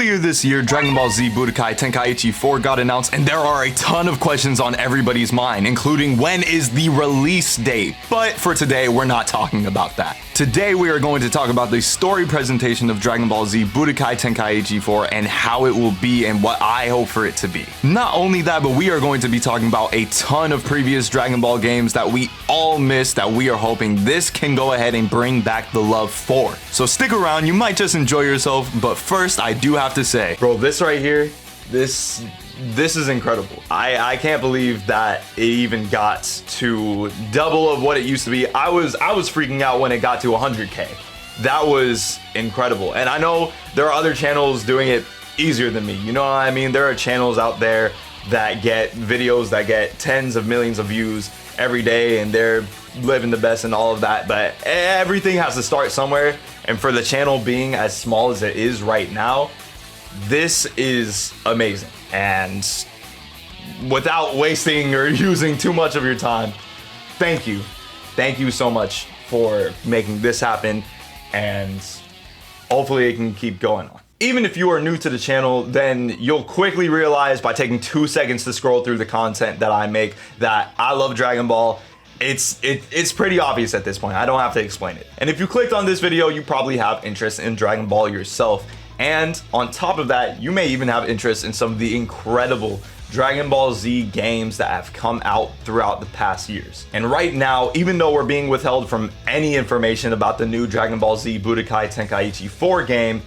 Earlier this year, Dragon Ball Z Budokai Tenkaichi 4 got announced, and there are a ton of questions on everybody's mind, including when is the release date? But for today, we're not talking about that. Today, we are going to talk about the story presentation of Dragon Ball Z Budokai Tenkaichi 4 and how it will be and what I hope for it to be. Not only that, but we are going to be talking about a ton of previous Dragon Ball games that we all missed that we are hoping this can go ahead and bring back the love for. So stick around, you might just enjoy yourself, but first I do have to say, bro, this right here, this is incredible. I can't believe that it even got to double of what it used to be. I was freaking out when it got to 100K. That was incredible. And I know there are other channels doing it easier than me. You know what I mean? There are channels out there that get videos that get tens of millions of views every day, and they're living the best and all of that. But everything has to start somewhere. And for the channel being as small as it is right now, this is amazing. And without wasting or using too much of your time, thank you. Thank you so much for making this happen, and hopefully it can keep going on. Even if you are new to the channel, then you'll quickly realize by taking 2 seconds to scroll through the content that I make that I love Dragon Ball. It's pretty obvious at this point. I don't have to explain it. And if you clicked on this video, you probably have interest in Dragon Ball yourself. And on top of that, you may even have interest in some of the incredible Dragon Ball Z games that have come out throughout the past years. And right now, even though we're being withheld from any information about the new Dragon Ball Z Budokai Tenkaichi 4 game,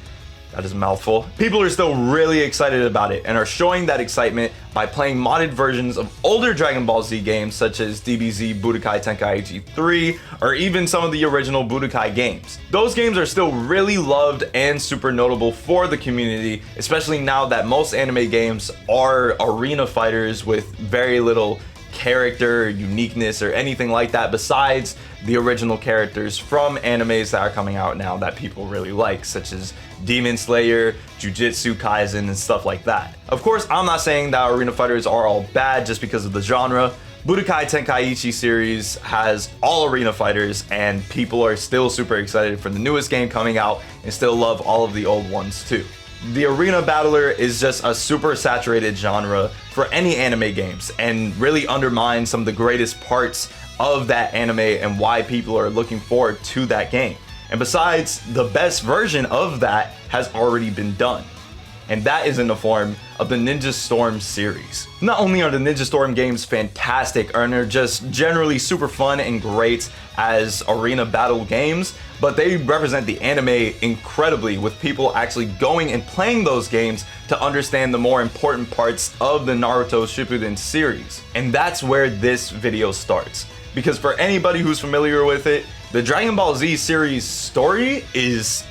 that is a mouthful, people are still really excited about it and are showing that excitement by playing modded versions of older Dragon Ball Z games such as DBZ Budokai Tenkaichi 3 or even some of the original Budokai games. Those games are still really loved and super notable for the community, especially now that most anime games are arena fighters with very little character, uniqueness, or anything like that besides the original characters from animes that are coming out now that people really like, such as Demon Slayer, Jujutsu Kaisen, and stuff like that. Of course, I'm not saying that arena fighters are all bad just because of the genre. Budokai Tenkaichi series has all arena fighters, and people are still super excited for the newest game coming out and still love all of the old ones too. The arena battler is just a super saturated genre for any anime games and really undermines some of the greatest parts of that anime and why people are looking forward to that game. And besides, the best version of that has already been done, and that is in the form of the Ninja Storm series. Not only are the Ninja Storm games fantastic and are just generally super fun and great as arena battle games, but they represent the anime incredibly, with people actually going and playing those games to understand the more important parts of the Naruto Shippuden series. And that's where this video starts. Because for anybody who's familiar with it, the Dragon Ball Z series story is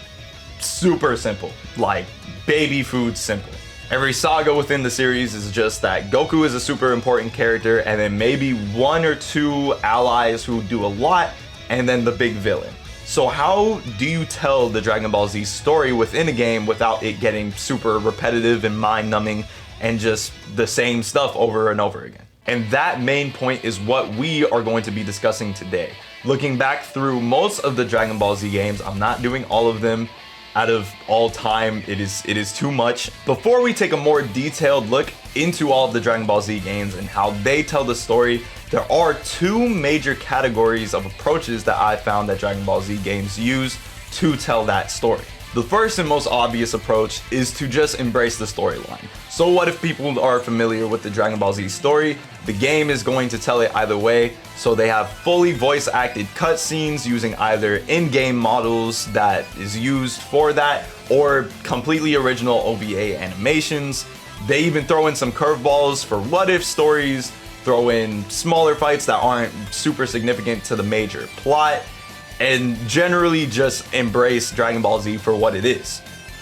super simple, like baby food simple. Every saga within the series is just that Goku is a super important character, and then maybe one or two allies who do a lot, and then the big villain. So how do you tell the Dragon Ball Z story within a game without it getting super repetitive and mind-numbing and just the same stuff over and over again? And that main point is what we are going to be discussing today. Looking back through most of the Dragon Ball Z games, I'm not doing all of them. Out of all time, it is too much. Before we take a more detailed look into all of the Dragon Ball Z games and how they tell the story, there are two major categories of approaches that I found that Dragon Ball Z games use to tell that story. The first and most obvious approach is to just embrace the storyline. So what if people are familiar with the Dragon Ball Z story? The game is going to tell it either way, so they have fully voice acted cutscenes using either in-game models that is used for that or completely original OVA animations. They even throw in some curveballs for what if stories, throw in smaller fights that aren't super significant to the major plot, and generally just embrace Dragon Ball Z for what it is.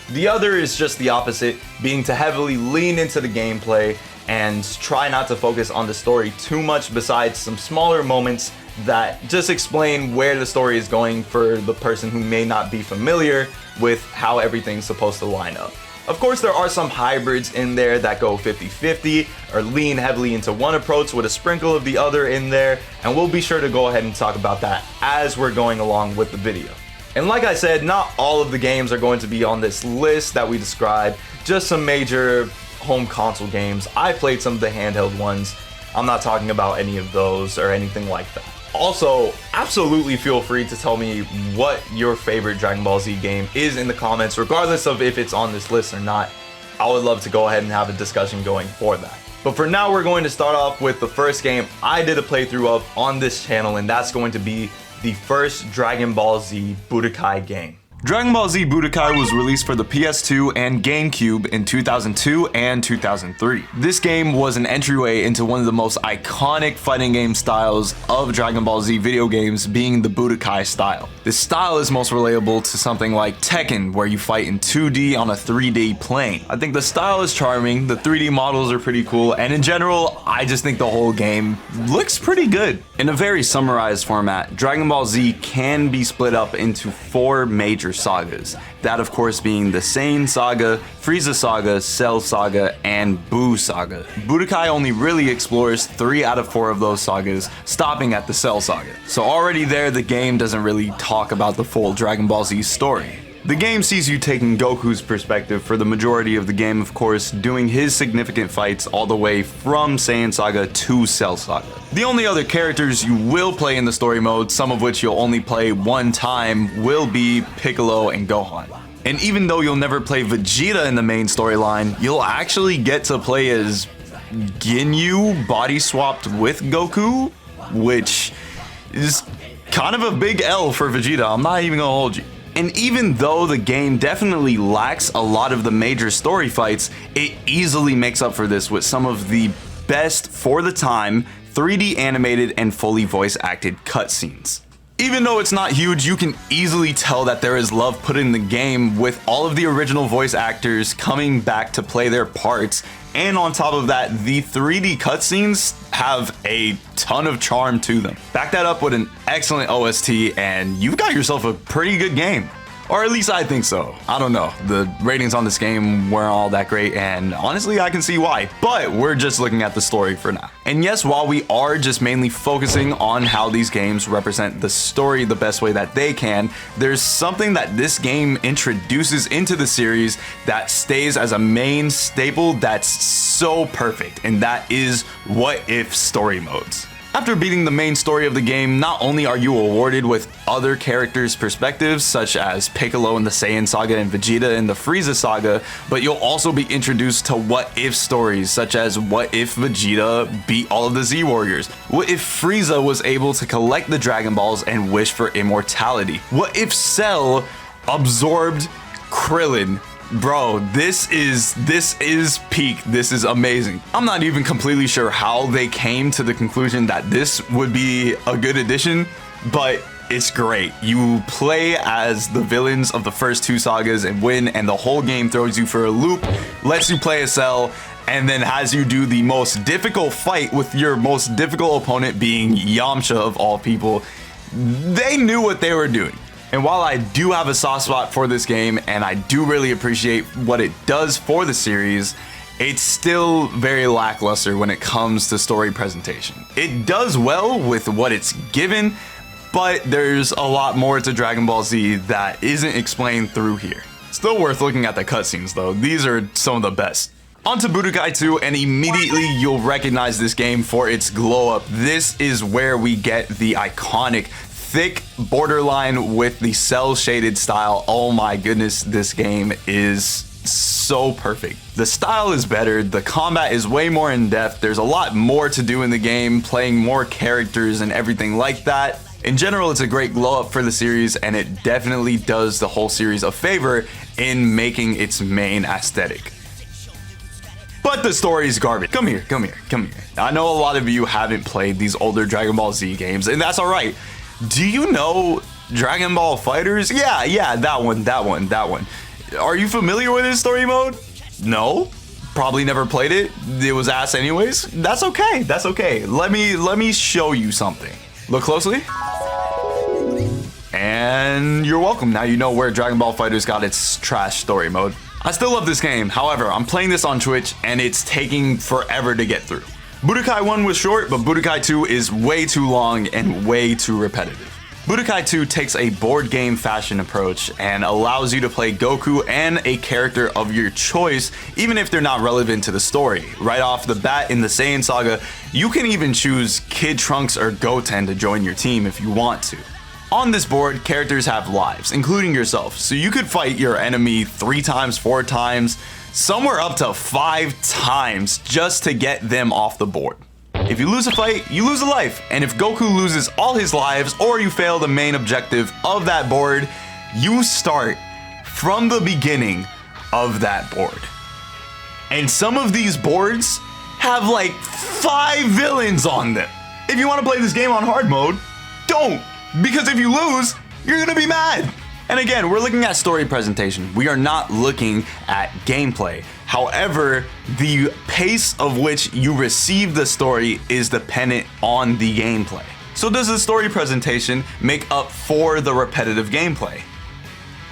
The other is just the opposite, being to heavily lean into the gameplay and try not to focus on the story too much besides some smaller moments that just explain where the story is going for the person who may not be familiar with how everything's supposed to line up. Of course, there are some hybrids in there that go 50-50 or lean heavily into one approach with a sprinkle of the other in there, and we'll be sure to go ahead and talk about that as we're going along with the video. And like I said, not all of the games are going to be on this list that we described, just some major home console games. I played some of the handheld ones. I'm not talking about any of those or anything like that. Also, absolutely feel free to tell me what your favorite Dragon Ball Z game is in the comments, regardless of if it's on this list or not. I would love to go ahead and have a discussion going for that. But for now, we're going to start off with the first game I did a playthrough of on this channel, and that's going to be the first Dragon Ball Z Budokai game. Dragon Ball Z Budokai was released for the PS2 and GameCube in 2002 and 2003. This game was an entryway into one of the most iconic fighting game styles of Dragon Ball Z video games, being the Budokai style. This style is most relatable to something like Tekken, where you fight in 2D on a 3D plane. I think the style is charming, the 3D models are pretty cool, and in general, I just think the whole game looks pretty good. In a very summarized format, Dragon Ball Z can be split up into 4 major sagas. That of course being the Saiyan Saga, Frieza Saga, Cell Saga, and Buu Saga. Budokai only really explores 3 out of 4 of those sagas, stopping at the Cell Saga. So already there, the game doesn't really talk about the full Dragon Ball Z story. The game sees you taking Goku's perspective for the majority of the game, of course, doing his significant fights all the way from Saiyan Saga to Cell Saga. The only other characters you will play in the story mode, some of which you'll only play one time, will be Piccolo and Gohan. And even though you'll never play Vegeta in the main storyline, you'll actually get to play as Ginyu body swapped with Goku, which is kind of a big L for Vegeta, I'm not even gonna hold you. And even though the game definitely lacks a lot of the major story fights, it easily makes up for this with some of the best, for the time, 3D animated and fully voice acted cutscenes. Even though it's not huge, you can easily tell that there is love put in the game, with all of the original voice actors coming back to play their parts. And on top of that, the 3D cutscenes have a ton of charm to them. Back that up with an excellent OST and you've got yourself a pretty good game. Or at least I think so. I don't know. The ratings on this game weren't all that great, and honestly I can see why, but we're just looking at the story for now. And yes, while we are just mainly focusing on how these games represent the story the best way that they can, there's something that this game introduces into the series that stays as a main staple that's so perfect, and that is what if story modes. After beating the main story of the game, not only are you awarded with other characters' perspectives, such as Piccolo in the Saiyan Saga and Vegeta in the Frieza Saga, but you'll also be introduced to what-if stories, such as what if Vegeta beat all of the Z-Warriors? What if Frieza was able to collect the Dragon Balls and wish for immortality? What if Cell absorbed Krillin? Bro, this is peak. This is amazing. I'm not even completely sure how they came to the conclusion that this would be a good addition, but it's great. You play as the villains of the first 2 sagas and win, and the whole game throws you for a loop, lets you play as Cell, and then has you do the most difficult fight with your most difficult opponent being Yamcha of all people. They knew what they were doing. And while I do have a soft spot for this game, and I do really appreciate what it does for the series, it's still very lackluster when it comes to story presentation. It does well with what it's given, but there's a lot more to Dragon Ball Z that isn't explained through here. Still worth looking at the cutscenes though, these are some of the best. On to Budokai 2, and immediately you'll recognize this game for its glow up. This is where we get the iconic thick borderline with the cell shaded style. Oh my goodness, this game is so perfect. The style is better, the combat is way more in depth, there's a lot more to do in the game, playing more characters and everything like that. In general, it's a great glow up for the series, and it definitely does the whole series a favor in making its main aesthetic. But the story is garbage. Come here. I know a lot of you haven't played these older Dragon Ball Z games, and that's alright. Do you know Dragon Ball FighterZ? Yeah, that one. Are you familiar with this story mode? No? Probably never played it. It was ass anyways. That's okay. Let me show you something. Look closely. And you're welcome. Now you know where Dragon Ball FighterZ got its trash story mode. I still love this game. However, I'm playing this on Twitch and it's taking forever to get through. Budokai 1 was short, but Budokai 2 is way too long and way too repetitive. Budokai 2 takes a board game fashion approach and allows you to play Goku and a character of your choice, even if they're not relevant to the story. Right off the bat in the Saiyan Saga, you can even choose Kid Trunks or Goten to join your team if you want to. On this board, characters have lives, including yourself, so you could fight your enemy 3 times, 4 times, somewhere up to 5 times just to get them off the board. If you lose a fight, you lose a life, and if Goku loses all his lives or you fail the main objective of that board, you start from the beginning of that board. And some of these boards have like 5 villains on them. If you want to play this game on hard mode, don't, because if you lose, you're gonna be mad. And again, we're looking at story presentation. We are not looking at gameplay. However, the pace of which you receive the story is dependent on the gameplay. So does the story presentation make up for the repetitive gameplay?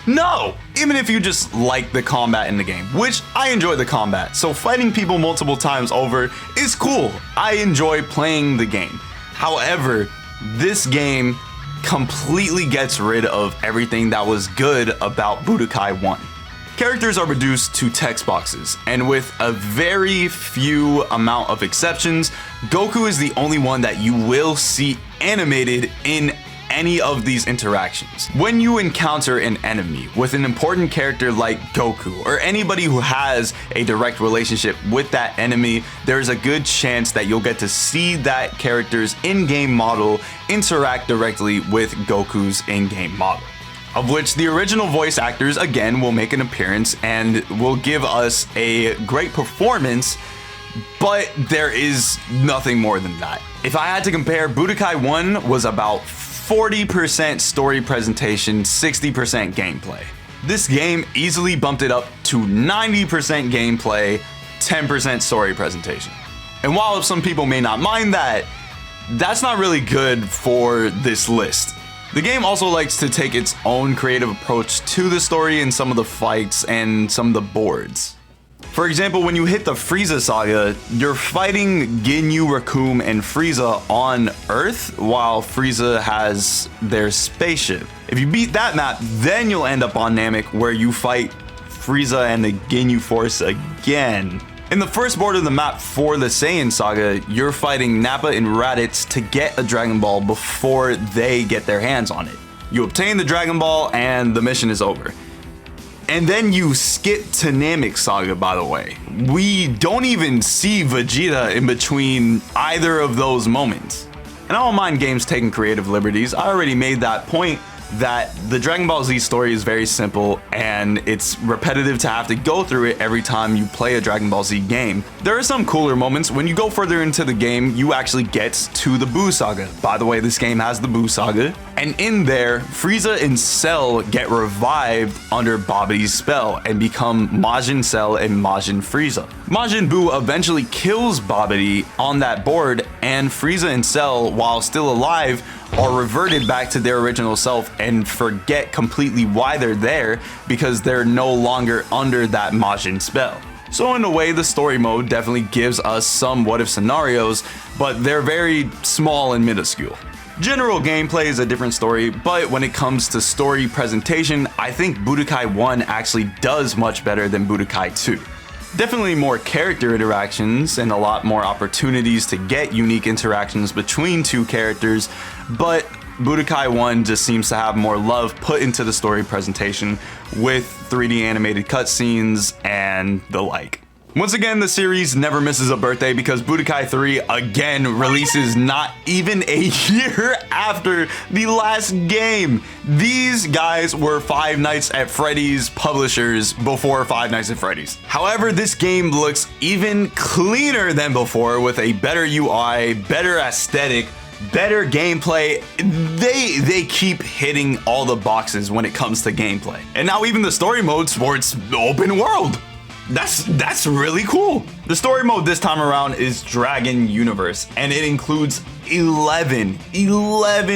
No! Even if you just like the combat in the game, which I enjoy the combat, so fighting people multiple times over is cool. I enjoy playing the game. However, this game completely gets rid of everything that was good about Budokai 1. Characters are reduced to text boxes, and with a very few amount of exceptions, Goku is the only one that you will see animated in any of these interactions. When you encounter an enemy with an important character like Goku, or anybody who has a direct relationship with that enemy, there's a good chance that you'll get to see that character's in-game model interact directly with Goku's in-game model. Of which the original voice actors again will make an appearance and will give us a great performance, but there is nothing more than that. If I had to compare, Budokai 1 was about 40% story presentation, 60% gameplay. This game easily bumped it up to 90% gameplay, 10% story presentation. And while some people may not mind that, that's not really good for this list. The game also likes to take its own creative approach to the story in some of the fights and some of the boards. For example, when you hit the Frieza saga, you're fighting Ginyu, Recoome, and Frieza on Earth while Frieza has their spaceship. If you beat that map, then you'll end up on Namek where you fight Frieza and the Ginyu Force again. In the first board of the map for the Saiyan saga, you're fighting Nappa and Raditz to get a Dragon Ball before they get their hands on it. You obtain the Dragon Ball and the mission is over. And then you skip to Namek Saga, by the way. We don't even see Vegeta in between either of those moments. And I don't mind games taking creative liberties. I already made that point that the Dragon Ball Z story is very simple and it's repetitive to have to go through it every time you play a Dragon Ball Z game. There are some cooler moments. When you go further into the game, you actually get to the Buu Saga. By the way, this game has the Buu Saga. And in there, Frieza and Cell get revived under Babidi's spell and become Majin Cell and Majin Frieza. Majin Buu eventually kills Babidi on that board, and Frieza and Cell, while still alive, are reverted back to their original self and forget completely why they're there because they're no longer under that Majin spell. So in a way, the story mode definitely gives us some what if scenarios, but they're very small and minuscule. General gameplay is a different story, but when it comes to story presentation, I think Budokai 1 actually does much better than Budokai 2. Definitely more character interactions and a lot more opportunities to get unique interactions between two characters, but Budokai 1 just seems to have more love put into the story presentation with 3D animated cutscenes and the like. Once again, the series never misses a birthday because Budokai 3 again releases not even a year after the last game. These guys were Five Nights at Freddy's publishers before Five Nights at Freddy's. However, this game looks even cleaner than before with a better UI, better aesthetic, better gameplay. They keep hitting all the boxes when it comes to gameplay. And now even the story mode sports open world. That's really cool. The story mode this time around is Dragon Universe, and it includes 11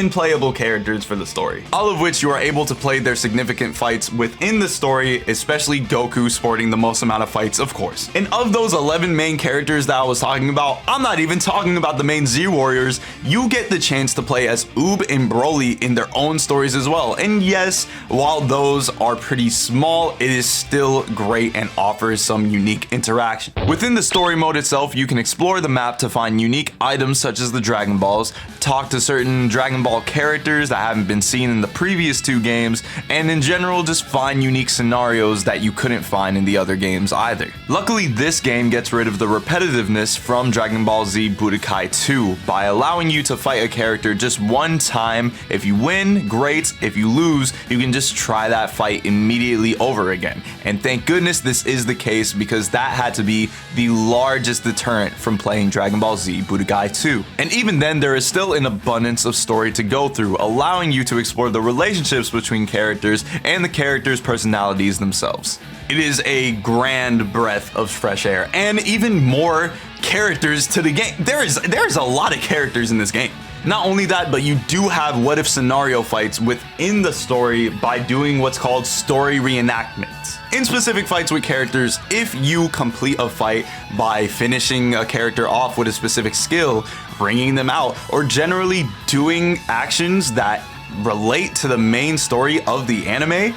playable characters for the story, all of which you are able to play their significant fights within the story, especially Goku sporting the most amount of fights, of course. And of those 11 main characters that I was talking about, I'm not even talking about the main Z Warriors. You get the chance to play as Oob and Broly in their own stories as well. And yes, while those are pretty small, it is still great and offers some unique interaction. Within the story mode itself, you can explore the map to find unique items such as the Dragon Balls, talk to certain Dragon Ball characters that haven't been seen in the previous 2 games, and in general just find unique scenarios that you couldn't find in the other games either. Luckily, this game gets rid of the repetitiveness from Dragon Ball Z Budokai 2 by allowing you to fight a character just one time. If you win, great. If you lose, you can just try that fight immediately over again. And thank goodness this is the case, because that had to be the largest deterrent from playing Dragon Ball Z Budokai 2. And even then, there is still an abundance of story to go through, allowing you to explore the relationships between characters and the characters' personalities themselves. It is a grand breath of fresh air, and even more characters to the game. There's a lot of characters in this game. Not only that, but you do have what if scenario fights within the story by doing what's called story reenactments. In specific fights with characters, if you complete a fight by finishing a character off with a specific skill, bringing them out, or generally doing actions that relate to the main story of the anime,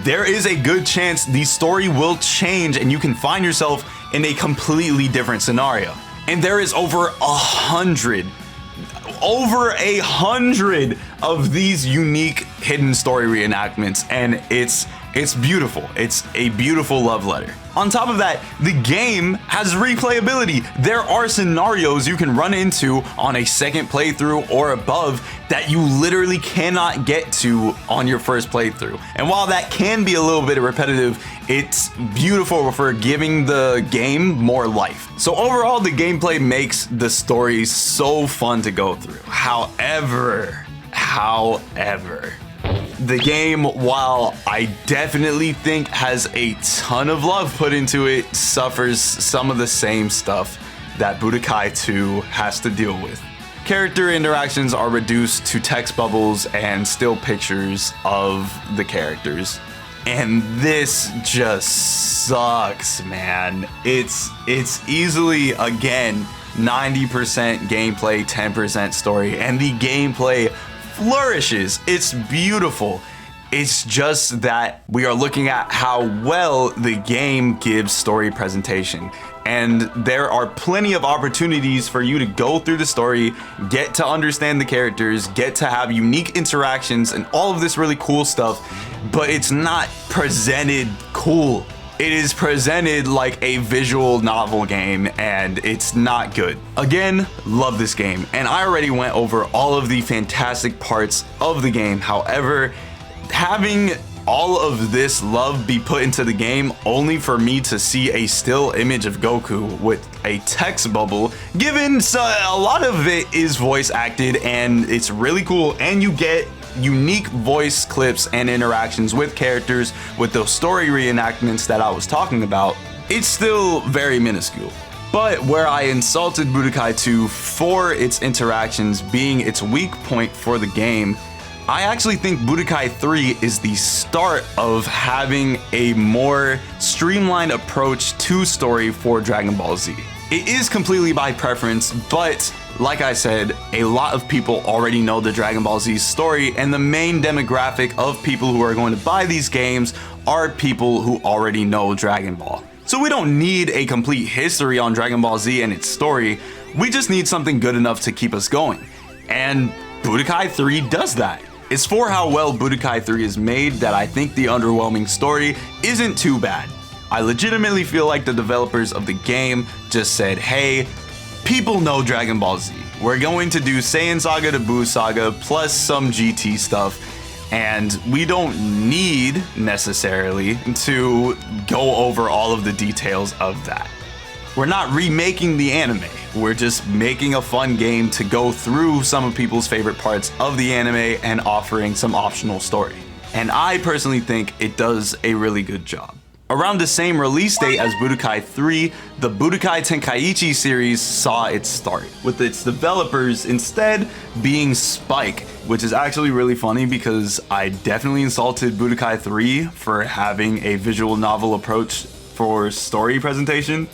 there is a good chance the story will change and you can find yourself in a completely different scenario. And there is over 100 of these unique hidden story reenactments, and it's beautiful. It's a beautiful love letter. On top of that, the game has replayability. There are scenarios you can run into on a second playthrough or above that you literally cannot get to on your first playthrough. And while that can be a little bit repetitive, it's beautiful for giving the game more life. So overall, the gameplay makes the story so fun to go through. However, the game, while I definitely think has a ton of love put into it, suffers some of the same stuff that Budokai 2 has to deal with. Character interactions are reduced to text bubbles and still pictures of the characters. And this just sucks, man. It's easily, again, 90% gameplay, 10% story, and the gameplay flourishes. It's beautiful. It's just that we are looking at how well the game gives story presentation. And there are plenty of opportunities for you to go through the story, get to understand the characters, get to have unique interactions and all of this really cool stuff, but it's not presented cool. It is presented like a visual novel game, and it's not good. Again, love this game, and I already went over all of the fantastic parts of the game. However, having all of this love be put into the game only for me to see a still image of Goku with a text bubble, given a lot of it is voice acted and it's really cool, and you get unique voice clips and interactions with characters with those story reenactments that I was talking about, it's still very minuscule. But where I insulted Budokai 2 for its interactions being its weak point for the game, I actually think Budokai 3 is the start of having a more streamlined approach to story for Dragon Ball Z. It is completely by preference, but like I said, a lot of people already know the Dragon Ball Z story, and the main demographic of people who are going to buy these games are people who already know Dragon Ball. So we don't need a complete history on Dragon Ball Z and its story, we just need something good enough to keep us going. And Budokai 3 does that. It's for how well Budokai 3 is made that I think the underwhelming story isn't too bad. I legitimately feel like the developers of the game just said, hey, people know Dragon Ball Z. We're going to do Saiyan Saga to Buu Saga plus some GT stuff, and we don't need necessarily to go over all of the details of that. We're not remaking the anime. We're just making a fun game to go through some of people's favorite parts of the anime and offering some optional story. And I personally think it does a really good job. Around the same release date as Budokai 3, the Budokai Tenkaichi series saw its start, with its developers instead being Spike, which is actually really funny because I definitely insulted Budokai 3 for having a visual novel approach for story presentation,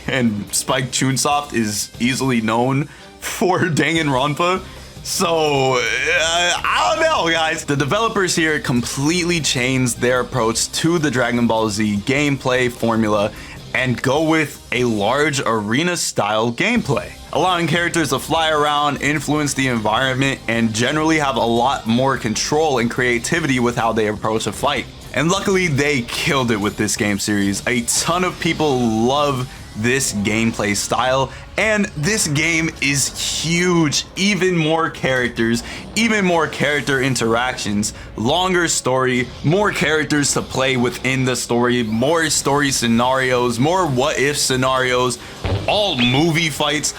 and Spike Chunsoft is easily known for Danganronpa. So, I don't know, guys. The developers here completely changed their approach to the Dragon Ball Z gameplay formula and go with a large arena-style gameplay, allowing characters to fly around, influence the environment, and generally have a lot more control and creativity with how they approach a fight. And luckily, they killed it with this game series. A ton of people love this gameplay style, and this game is huge. Even more characters, even more character interactions, longer story, more characters to play within the story, more story scenarios, more what if scenarios, all movie fights,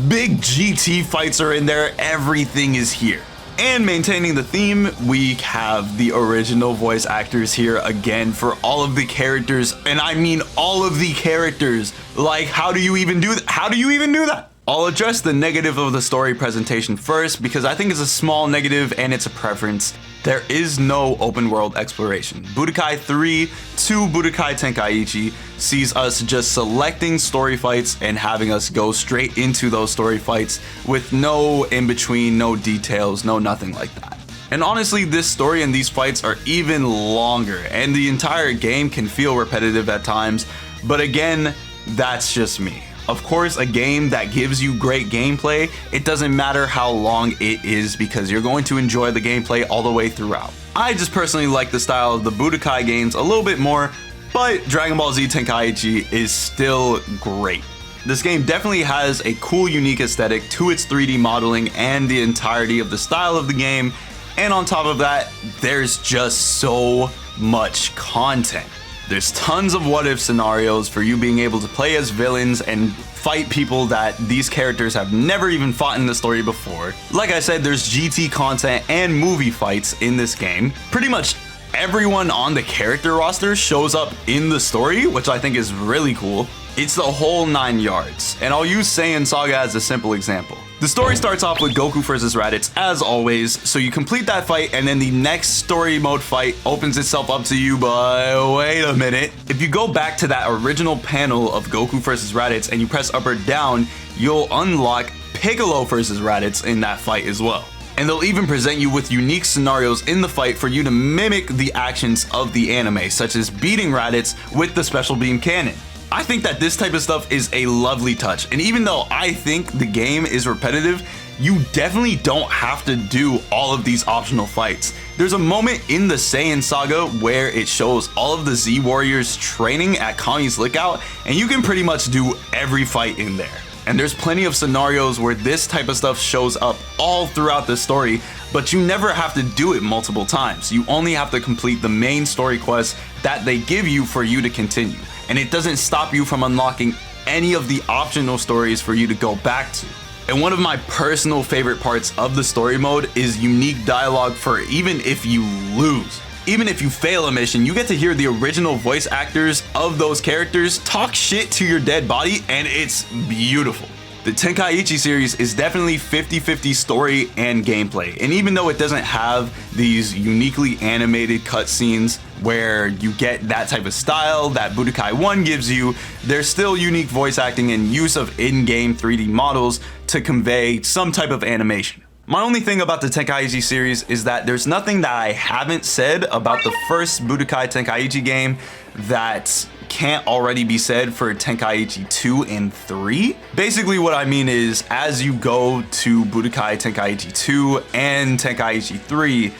big GT fights are in there, everything is here. And maintaining the theme, we have the original voice actors here again for all of the characters, and I mean all of the characters. Like, how do you even do that? How do you even do that? I'll address the negative of the story presentation first because I think it's a small negative and it's a preference. There is no open world exploration. Budokai 3 to Budokai Tenkaichi sees us just selecting story fights and having us go straight into those story fights with no in between, no details, no nothing like that. And honestly, this story and these fights are even longer and the entire game can feel repetitive at times, but again, that's just me. Of course, a game that gives you great gameplay, it doesn't matter how long it is because you're going to enjoy the gameplay all the way throughout. I just personally like the style of the Budokai games a little bit more, but Dragon Ball Z Tenkaichi is still great. This game definitely has a cool, unique aesthetic to its 3D modeling and the entirety of the style of the game, and on top of that, there's just so much content. There's tons of what if scenarios for you being able to play as villains and fight people that these characters have never even fought in the story before. Like I said, there's GT content and movie fights in this game. Pretty much everyone on the character roster shows up in the story, which I think is really cool. It's the whole 9 yards, and I'll use Saiyan Saga as a simple example. The story starts off with Goku versus Raditz as always, so you complete that fight and then the next story mode fight opens itself up to you, but wait a minute. If you go back to that original panel of Goku versus Raditz and you press up or down, you'll unlock Piccolo versus Raditz in that fight as well. And they'll even present you with unique scenarios in the fight for you to mimic the actions of the anime, such as beating Raditz with the special beam cannon. I think that this type of stuff is a lovely touch, and even though I think the game is repetitive, you definitely don't have to do all of these optional fights. There's a moment in the Saiyan Saga where it shows all of the Z Warriors training at Kami's Lookout, and you can pretty much do every fight in there. And there's plenty of scenarios where this type of stuff shows up all throughout the story, but you never have to do it multiple times. You only have to complete the main story quests that they give you for you to continue. And it doesn't stop you from unlocking any of the optional stories for you to go back to. And one of my personal favorite parts of the story mode is unique dialogue for even if you lose. Even if you fail a mission, you get to hear the original voice actors of those characters talk shit to your dead body, and it's beautiful. The Tenkaichi series is definitely 50-50 story and gameplay, and even though it doesn't have these uniquely animated cutscenes where you get that type of style that Budokai 1 gives you, there's still unique voice acting and use of in-game 3D models to convey some type of animation. My only thing about the Tenkaichi series is that there's nothing that I haven't said about the first Budokai Tenkaichi game that can't already be said for Tenkaichi 2 and 3. Basically what I mean is, as you go to Budokai Tenkaichi 2 and Tenkaichi 3,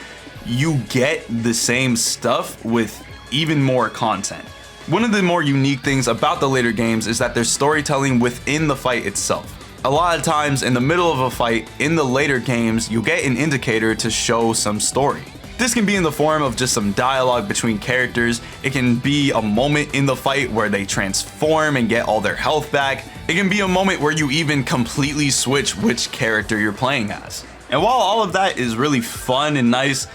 you get the same stuff with even more content. One of the more unique things about the later games is that there's storytelling within the fight itself. A lot of times in the middle of a fight in the later games, you'll get an indicator to show some story. This can be in the form of just some dialogue between characters. It can be a moment in the fight where they transform and get all their health back. It can be a moment where you even completely switch which character you're playing as. And while all of that is really fun and nice,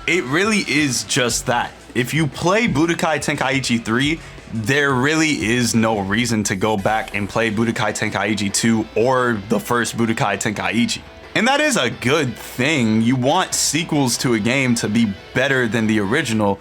it really is just that. If you play Budokai Tenkaichi 3, there really is no reason to go back and play Budokai Tenkaichi 2 or the first Budokai Tenkaichi. And that is a good thing. You want sequels to a game to be better than the original.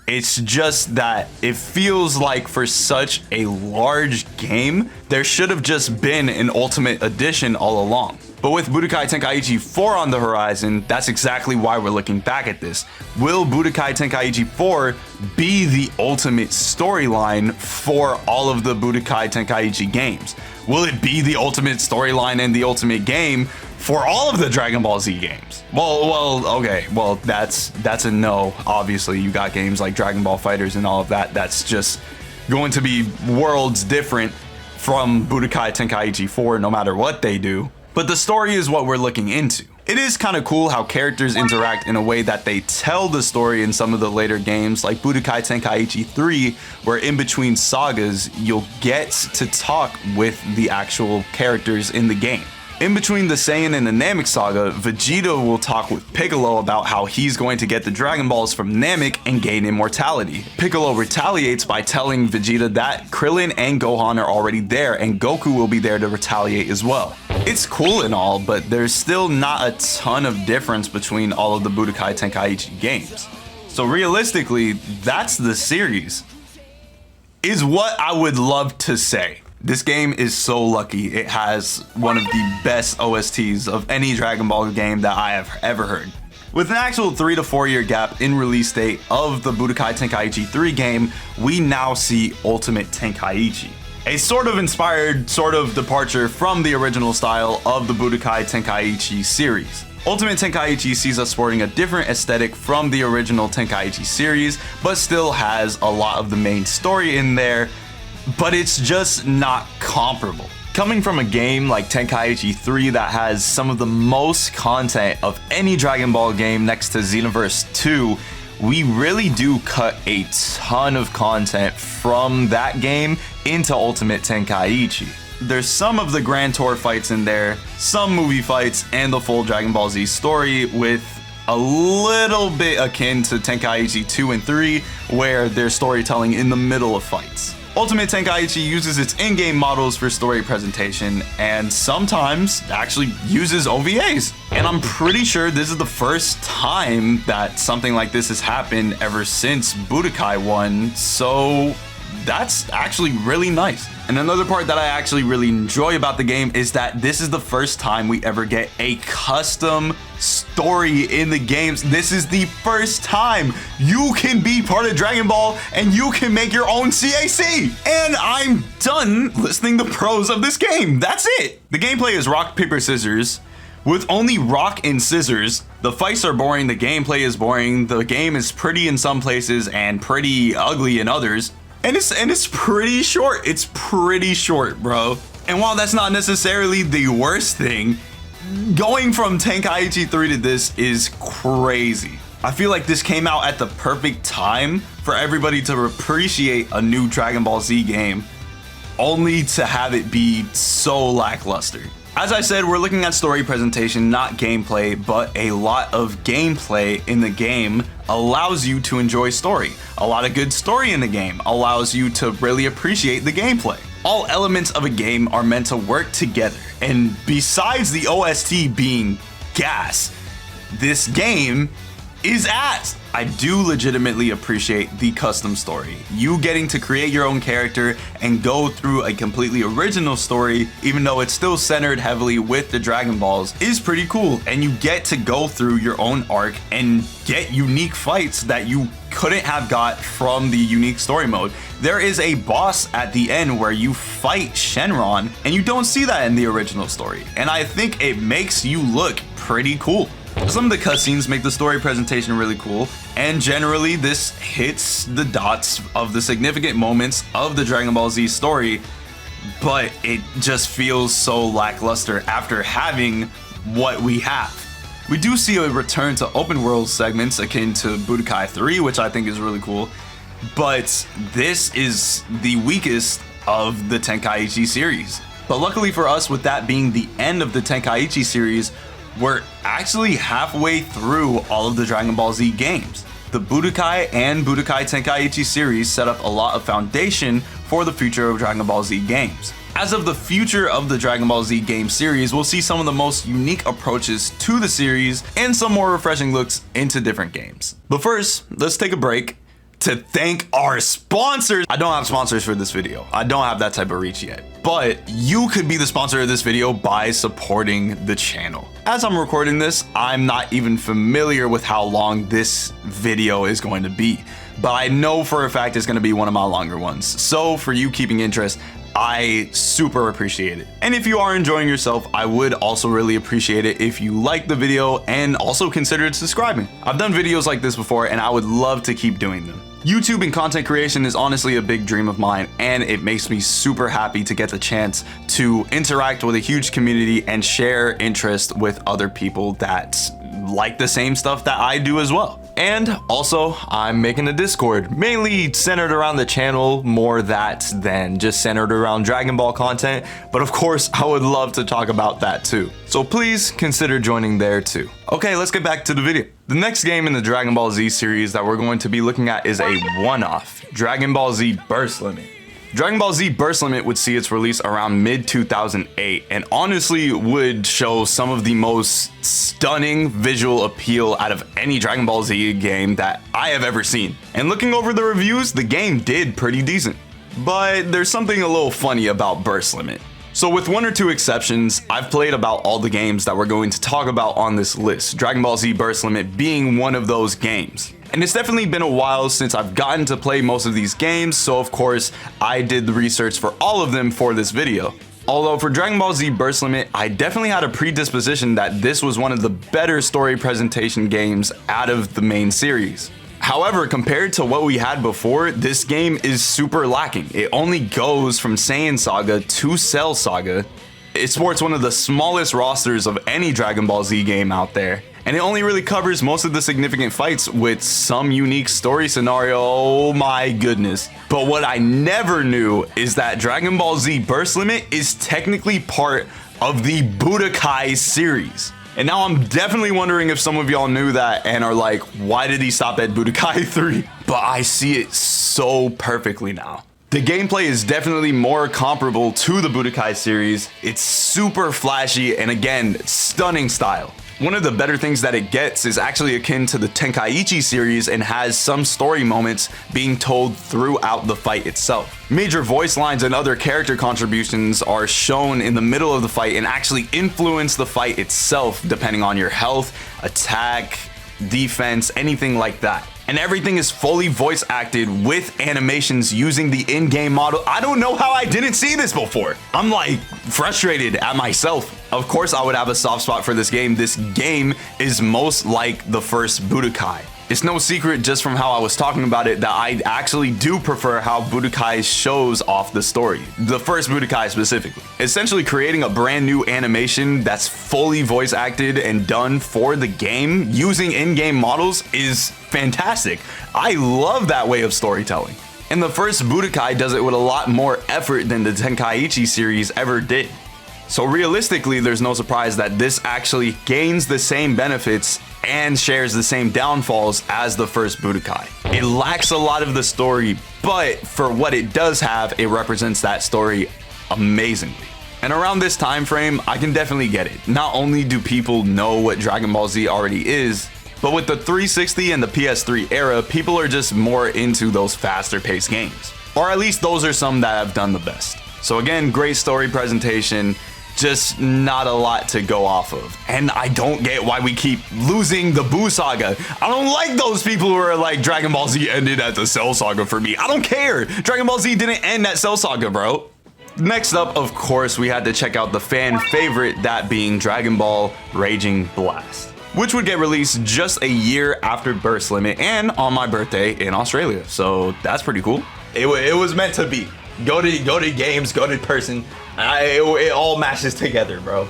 It's just that it feels like for such a large game, there should have just been an Ultimate Edition all along. But with Budokai Tenkaichi 4 on the horizon, that's exactly why we're looking back at this. Will Budokai Tenkaichi 4 be the ultimate storyline for all of the Budokai Tenkaichi games? Will it be the ultimate storyline and the ultimate game for all of the Dragon Ball Z games? Okay, that's a no. Obviously, you got games like Dragon Ball FighterZ and all of that. That's just going to be worlds different from Budokai Tenkaichi 4 no matter what they do. But the story is what we're looking into. It is kind of cool how characters interact in a way that they tell the story in some of the later games, like Budokai Tenkaichi 3, where in between sagas, you'll get to talk with the actual characters in the game. In between the Saiyan and the Namek saga, Vegeta will talk with Piccolo about how he's going to get the Dragon Balls from Namek and gain immortality. Piccolo retaliates by telling Vegeta that Krillin and Gohan are already there and Goku will be there to retaliate as well. It's cool and all, but there's still not a ton of difference between all of the Budokai Tenkaichi games. So realistically, that's the series, is what I would love to say. This game is so lucky. It has one of the best OSTs of any Dragon Ball game that I have ever heard. With an actual 3 to 4 year gap in release date of the Budokai Tenkaichi 3 game, we now see Ultimate Tenkaichi. A sort of inspired, sort of departure from the original style of the Budokai Tenkaichi series. Ultimate Tenkaichi sees us sporting a different aesthetic from the original Tenkaichi series, but still has a lot of the main story in there, but it's just not comparable. Coming from a game like Tenkaichi 3 that has some of the most content of any Dragon Ball game next to Xenoverse 2, we really do cut a ton of content from that game into Ultimate Tenkaichi. There's some of the Grand Tour fights in there, some movie fights, and the full Dragon Ball Z story with a little bit akin to Tenkaichi 2 and 3, where there's storytelling in the middle of fights. Ultimate Tenkaichi uses its in-game models for story presentation and sometimes actually uses OVAs. And I'm pretty sure this is the first time that something like this has happened ever since Budokai 1, so that's actually really nice. And another part that I actually really enjoy about the game is that this is the first time we ever get a custom story in the games. This is the first time you can be part of Dragon Ball and you can make your own CAC. And I'm done listening to pros of this game. That's it. The gameplay is rock, paper, scissors. With only rock and scissors, the fights are boring, the gameplay is boring, the game is pretty in some places and pretty ugly in others. And it's pretty short. It's pretty short, bro. And while that's not necessarily the worst thing, going from Tenkaichi 3 to this is crazy. I feel like this came out at the perfect time for everybody to appreciate a new Dragon Ball Z game, only to have it be so lackluster. As I said, we're looking at story presentation, not gameplay, but a lot of gameplay in the game allows you to enjoy story. A lot of good story in the game allows you to really appreciate the gameplay. All elements of a game are meant to work together, and besides the OST being gas, this game is ass. I do legitimately appreciate the custom story. You getting to create your own character and go through a completely original story, even though it's still centered heavily with the Dragon Balls, is pretty cool. And you get to go through your own arc and get unique fights that you couldn't have got from the unique story mode. There is a boss at the end where you fight Shenron, and you don't see that in the original story. And I think it makes you look pretty cool. Some of the cutscenes make the story presentation really cool, and generally this hits the dots of the significant moments of the Dragon Ball Z story, but it just feels so lackluster after having what we have. We do see a return to open world segments akin to Budokai 3, which I think is really cool, but this is the weakest of the Tenkaichi series. But luckily for us, with that being the end of the Tenkaichi series, we're actually halfway through all of the Dragon Ball Z games. the Budokai and Budokai Tenkaichi series set up a lot of foundation for the future of Dragon Ball Z games. As of the future of the Dragon Ball Z game series, we'll see some of the most unique approaches to the series and some more refreshing looks into different games. But first, let's take a break to thank our sponsors. I don't have sponsors for this video. I don't have that type of reach yet, but you could be the sponsor of this video by supporting the channel. As I'm recording this, I'm not even familiar with how long this video is going to be, but I know for a fact it's going to be one of my longer ones. So for you keeping interest, I super appreciate it. And if you are enjoying yourself, I would also really appreciate it if you like the video and also considered subscribing. I've done videos like this before and I would love to keep doing them. YouTube and content creation is honestly a big dream of mine, and it makes me super happy to get the chance to interact with a huge community and share interest with other people that like the same stuff that I do as well. And also, I'm making a Discord, mainly centered around the channel, more that than just centered around Dragon Ball content, but of course, I would love to talk about that too. So please consider joining there too. Okay, let's get back to the video. The next game in the Dragon Ball Z series that we're going to be looking at is a one-off, Dragon Ball Z Burst Limit. Dragon Ball Z Burst Limit would see its release around mid-2008 and honestly would show some of the most stunning visual appeal out of any Dragon Ball Z game that I have ever seen. And looking over the reviews, the game did pretty decent. But there's something a little funny about Burst Limit. So with one or two exceptions, I've played about all the games that we're going to talk about on this list, Dragon Ball Z Burst Limit being one of those games. And it's definitely been a while since I've gotten to play most of these games, so of course, I did the research for all of them for this video. Although for Dragon Ball Z Burst Limit, I definitely had a predisposition that this was one of the better story presentation games out of the main series. However, compared to what we had before, this game is super lacking. It only goes from Saiyan Saga to Cell Saga. It sports one of the smallest rosters of any Dragon Ball Z game out there. And it only really covers most of the significant fights with some unique story scenario. Oh my goodness. But what I never knew is that Dragon Ball Z Burst Limit is technically part of the Budokai series. And now I'm definitely wondering if some of y'all knew that and are like, why did he stop at Budokai 3? But I see it so perfectly now. The gameplay is definitely more comparable to the Budokai series. It's super flashy and again, stunning style. One of the better things that it gets is actually akin to the Tenkaichi series and has some story moments being told throughout the fight itself. Major voice lines and other character contributions are shown in the middle of the fight and actually influence the fight itself depending on your health, attack, defense, anything like that. And everything is fully voice acted with animations using the in-game model. I don't know how I didn't see this before. I'm like frustrated at myself. Of course, I would have a soft spot for this game. This game is most like the first Budokai. It's no secret just from how I was talking about it that I actually do prefer how Budokai shows off the story. The first Budokai specifically. Essentially creating a brand new animation that's fully voice acted and done for the game using in-game models is fantastic. I love that way of storytelling. And the first Budokai does it with a lot more effort than the Tenkaichi series ever did. So realistically, there's no surprise that this actually gains the same benefits and shares the same downfalls as the first Budokai. It lacks a lot of the story, but for what it does have, it represents that story amazingly. And around this time frame, I can definitely get it. Not only do people know what Dragon Ball Z already is, but with the 360 and the PS3 era, people are just more into those faster paced games. Or at least those are some that have done the best. So again, great story presentation, just not a lot to go off of. And I don't get why we keep losing the Buu Saga. I don't like those people who are like, Dragon Ball Z ended at the Cell Saga for me. I don't care. Dragon Ball Z didn't end at Cell Saga, bro. Next up, of course, we had to check out the fan favorite, that being Dragon Ball Raging Blast, which would get released just a year after Burst Limit and on my birthday in Australia. So that's pretty cool. It was meant to be. Go to games, go to person. It all matches together, bro.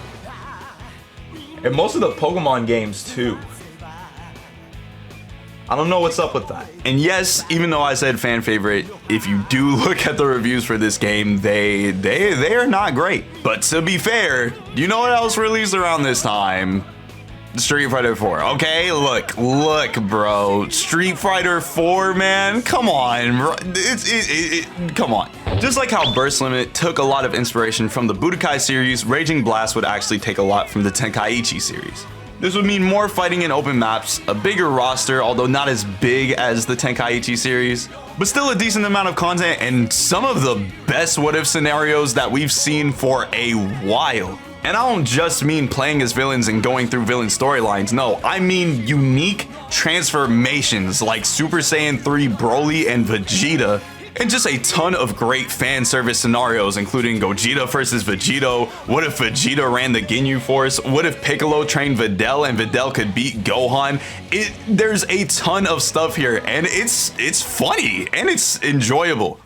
And most of the Pokemon games too. I don't know what's up with that. And yes, even though I said fan favorite, if you do look at the reviews for this game, they are not great. But to be fair, you know what else released around this time? Street Fighter 4. Okay, look, bro. Street Fighter 4, man. Come on, bro. Come on. Just like how Burst Limit took a lot of inspiration from the Budokai series, Raging Blast would actually take a lot from the Tenkaichi series. This would mean more fighting in open maps, a bigger roster, although not as big as the Tenkaichi series, but still a decent amount of content and some of the best what-if scenarios that we've seen for a while. And I don't just mean playing as villains and going through villain storylines, no, I mean unique transformations like Super Saiyan 3 Broly and Vegeta, and just a ton of great fan service scenarios, including Gogeta versus Vegito. What if Vegeta ran the Ginyu Force? What if Piccolo trained Videl and Videl could beat Gohan? There's a ton of stuff here, and it's funny and it's enjoyable.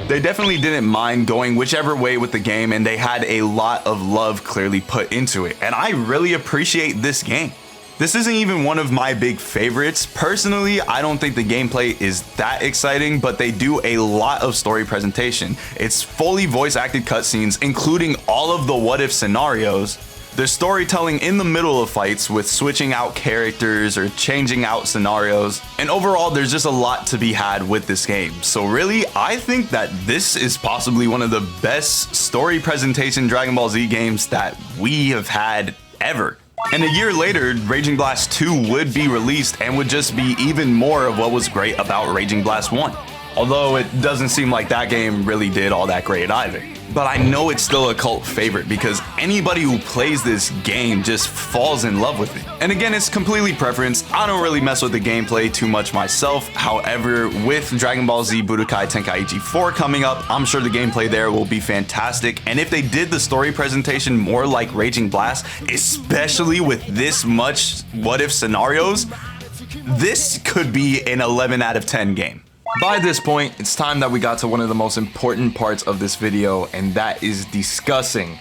They definitely didn't mind going whichever way with the game, and they had a lot of love clearly put into it, and I really appreciate this game. This isn't even one of my big favorites. Personally, I don't think the gameplay is that exciting, but they do a lot of story presentation. It's fully voice acted cutscenes, including all of the what if scenarios. There's storytelling in the middle of fights with switching out characters or changing out scenarios, and overall there's just a lot to be had with this game. So really, I think that this is possibly one of the best story presentation Dragon Ball Z games that we have had ever. And a year later, Raging Blast 2 would be released and would just be even more of what was great about Raging Blast 1. Although it doesn't seem like that game really did all that great either. But I know it's still a cult favorite because anybody who plays this game just falls in love with it. And again, it's completely preference. I don't really mess with the gameplay too much myself. However, with Dragon Ball Z Budokai Tenkaichi 4 coming up, I'm sure the gameplay there will be fantastic. And if they did the story presentation more like Raging Blast, especially with this much what if scenarios, this could be an 11 out of 10 game. By this point, it's time that we got to one of the most important parts of this video, and that is discussing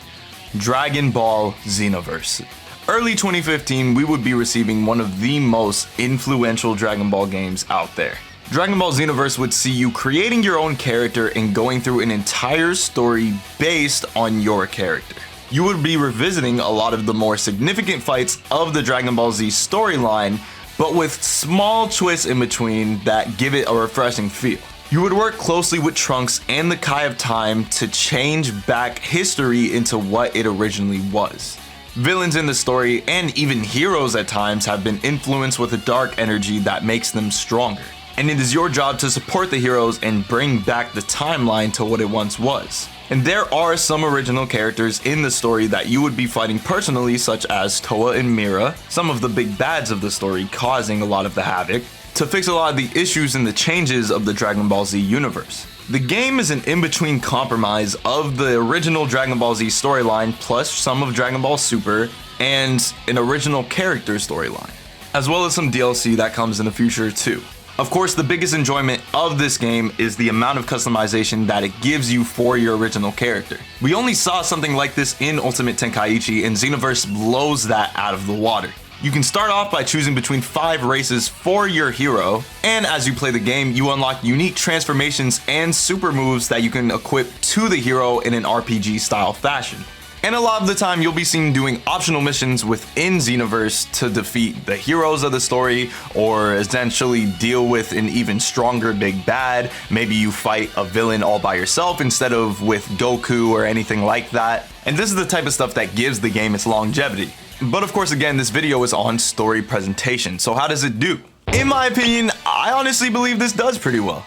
Dragon Ball Xenoverse. Early 2015, we would be receiving one of the most influential Dragon Ball games out there. Dragon Ball Xenoverse would see you creating your own character and going through an entire story based on your character. You would be revisiting a lot of the more significant fights of the Dragon Ball Z storyline, but with small twists in between that give it a refreshing feel. You would work closely with Trunks and the Kai of Time to change back history into what it originally was. Villains in the story, and even heroes at times, have been influenced with a dark energy that makes them stronger. And it is your job to support the heroes and bring back the timeline to what it once was. And there are some original characters in the story that you would be fighting personally, such as Toa and Mira, some of the big bads of the story causing a lot of the havoc, to fix a lot of the issues and the changes of the Dragon Ball Z universe. The game is an in-between compromise of the original Dragon Ball Z storyline plus some of Dragon Ball Super and an original character storyline, as well as some DLC that comes in the future too. Of course, the biggest enjoyment of this game is the amount of customization that it gives you for your original character. We only saw something like this in Ultimate Tenkaichi, and Xenoverse blows that out of the water. You can start off by choosing between 5 races for your hero, and as you play the game, you unlock unique transformations and super moves that you can equip to the hero in an RPG style fashion. And a lot of the time you'll be seen doing optional missions within Xenoverse to defeat the heroes of the story, or essentially deal with an even stronger big bad. Maybe you fight a villain all by yourself instead of with Goku or anything like that. And this is the type of stuff that gives the game its longevity. But of course, again, this video is on story presentation, so how does it do? In my opinion, I honestly believe this does pretty well.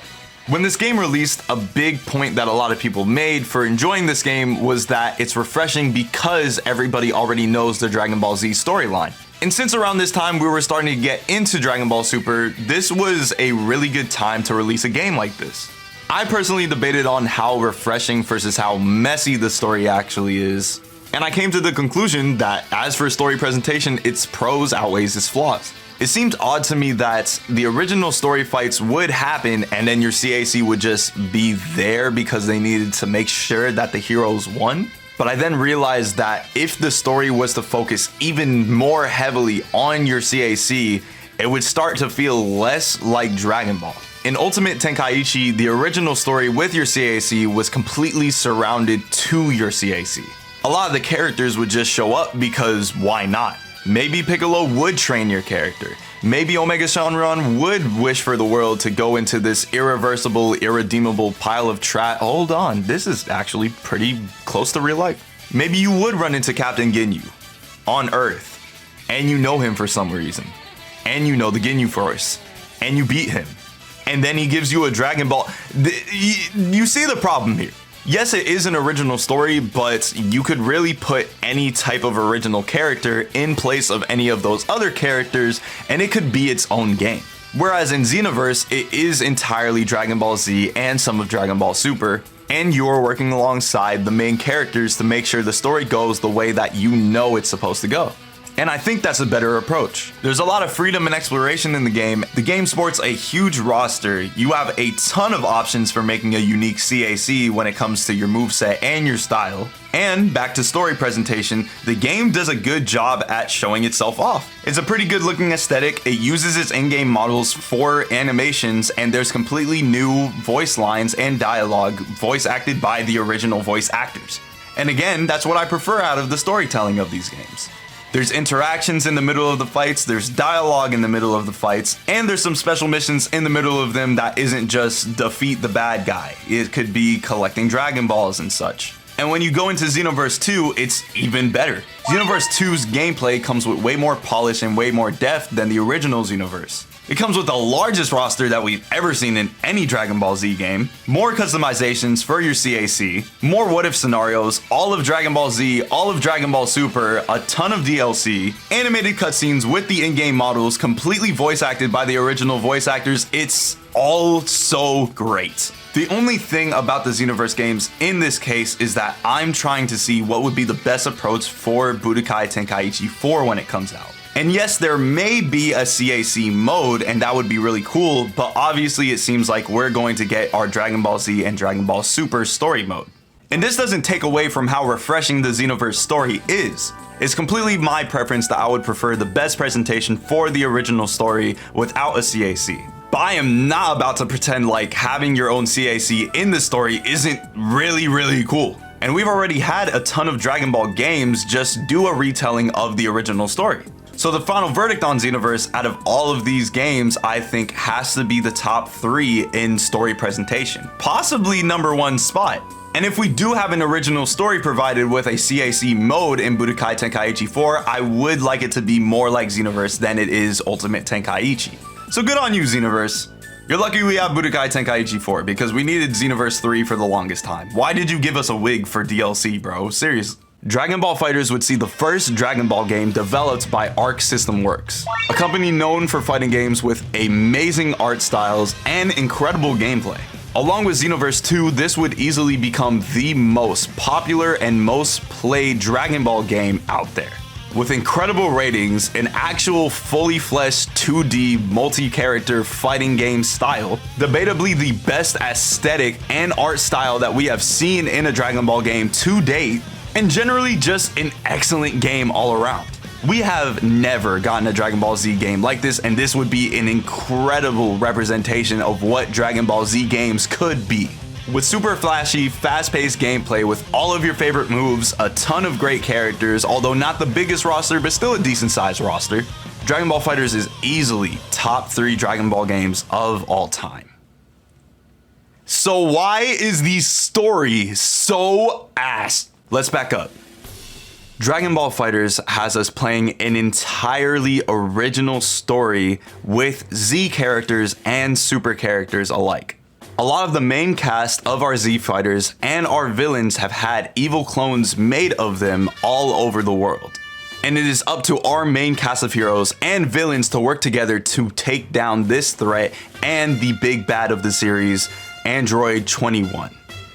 When this game released, a big point that a lot of people made for enjoying this game was that it's refreshing because everybody already knows the Dragon Ball Z storyline. And since around this time we were starting to get into Dragon Ball Super, this was a really good time to release a game like this. I personally debated on how refreshing versus how messy the story actually is, and I came to the conclusion that as for story presentation, its pros outweighs its flaws. It seemed odd to me that the original story fights would happen and then your CAC would just be there because they needed to make sure that the heroes won. But I then realized that if the story was to focus even more heavily on your CAC, it would start to feel less like Dragon Ball. In Ultimate Tenkaichi, the original story with your CAC was completely surrounded to your CAC. A lot of the characters would just show up because why not? Maybe Piccolo would train your character. Maybe Omega Shenron would wish for the world to go into this irreversible, irredeemable pile of trash. Hold on, this is actually pretty close to real life. Maybe you would run into Captain Ginyu on Earth, and you know him for some reason, and you know the Ginyu Force, and you beat him, and then he gives you a Dragon Ball. You see the problem here. Yes, it is an original story, but you could really put any type of original character in place of any of those other characters, and it could be its own game. Whereas in Xenoverse, it is entirely Dragon Ball Z and some of Dragon Ball Super, and you are working alongside the main characters to make sure the story goes the way that you know it's supposed to go. And I think that's a better approach. There's a lot of freedom and exploration in the game. The game sports a huge roster. You have a ton of options for making a unique CAC when it comes to your moveset and your style. And back to story presentation, the game does a good job at showing itself off. It's a pretty good looking aesthetic. It uses its in-game models for animations, and there's completely new voice lines and dialogue voice acted by the original voice actors. And again, that's what I prefer out of the storytelling of these games. There's interactions in the middle of the fights, there's dialogue in the middle of the fights, and there's some special missions in the middle of them that isn't just defeat the bad guy. It could be collecting Dragon Balls and such. And when you go into Xenoverse 2, it's even better. Xenoverse 2's gameplay comes with way more polish and way more depth than the original Xenoverse. It comes with the largest roster that we've ever seen in any Dragon Ball Z game, more customizations for your CAC, more what-if scenarios, all of Dragon Ball Z, all of Dragon Ball Super, a ton of DLC, animated cutscenes with the in-game models, completely voice acted by the original voice actors. It's all so great. The only thing about the Xenoverse games in this case is that I'm trying to see what would be the best approach for Budokai Tenkaichi 4 when it comes out. And yes, there may be a CAC mode, and that would be really cool, but obviously it seems like we're going to get our Dragon Ball Z and Dragon Ball Super story mode. And this doesn't take away from how refreshing the Xenoverse story is. It's completely my preference that I would prefer the best presentation for the original story without a CAC. But I am not about to pretend like having your own CAC in the story isn't really cool. And we've already had a ton of Dragon Ball games just do a retelling of the original story. So the final verdict on Xenoverse out of all of these games, I think has to be the top 3 in story presentation, possibly #1 spot. And if we do have an original story provided with a CAC mode in Budokai Tenkaichi 4, I would like it to be more like Xenoverse than it is Ultimate Tenkaichi. So good on you, Xenoverse. You're lucky we have Budokai Tenkaichi 4 because we needed Xenoverse 3 for the longest time. Why did you give us a wig for DLC, bro? Seriously. Dragon Ball FighterZ would see the first Dragon Ball game developed by Arc System Works, a company known for fighting games with amazing art styles and incredible gameplay. Along with Xenoverse 2, this would easily become the most popular and most played Dragon Ball game out there. With incredible ratings, an actual fully fleshed 2D multi-character fighting game style, debatably the best aesthetic and art style that we have seen in a Dragon Ball game to date, and generally just an excellent game all around. We have never gotten a Dragon Ball Z game like this, and this would be an incredible representation of what Dragon Ball Z games could be. With super flashy, fast-paced gameplay with all of your favorite moves, a ton of great characters, although not the biggest roster, but still a decent-sized roster, Dragon Ball FighterZ is easily top 3 Dragon Ball games of all time. So why is the story so ass? Let's back up. Dragon Ball FighterZ has us playing an entirely original story with Z characters and Super characters alike. A lot of the main cast of our Z fighters and our villains have had evil clones made of them all over the world. And it is up to our main cast of heroes and villains to work together to take down this threat and the big bad of the series, Android 21.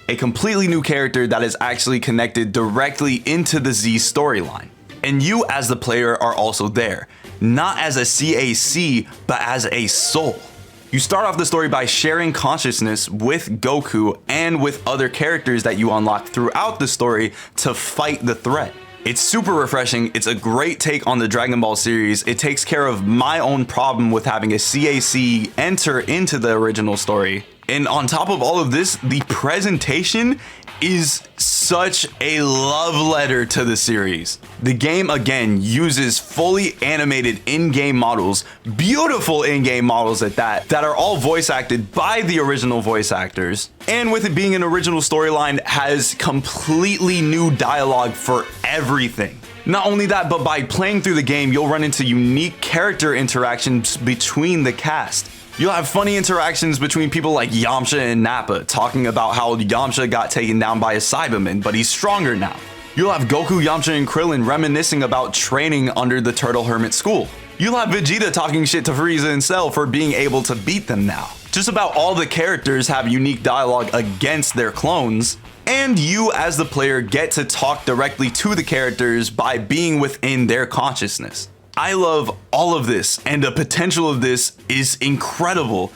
A completely new character that is actually connected directly into the Z storyline. And you as the player are also there, not as a CAC, but as a soul. You start off the story by sharing consciousness with Goku and with other characters that you unlock throughout the story to fight the threat. It's super refreshing, it's a great take on the Dragon Ball series, it takes care of my own problem with having a CAC enter into the original story. And on top of all of this, the presentation is such a love letter to the series. The game again uses fully animated in-game models, beautiful in-game models at that are all voice acted by the original voice actors. And with it being an original storyline, has completely new dialogue for everything. Not only that, but by playing through the game, you'll run into unique character interactions between the cast. You'll have funny interactions between people like Yamcha and Nappa, talking about how Yamcha got taken down by a Cyberman, but he's stronger now. You'll have Goku, Yamcha, and Krillin reminiscing about training under the Turtle Hermit School. You'll have Vegeta talking shit to Frieza and Cell for being able to beat them now. Just about all the characters have unique dialogue against their clones, and you as the player get to talk directly to the characters by being within their consciousness. I love all of this, and the potential of this is incredible,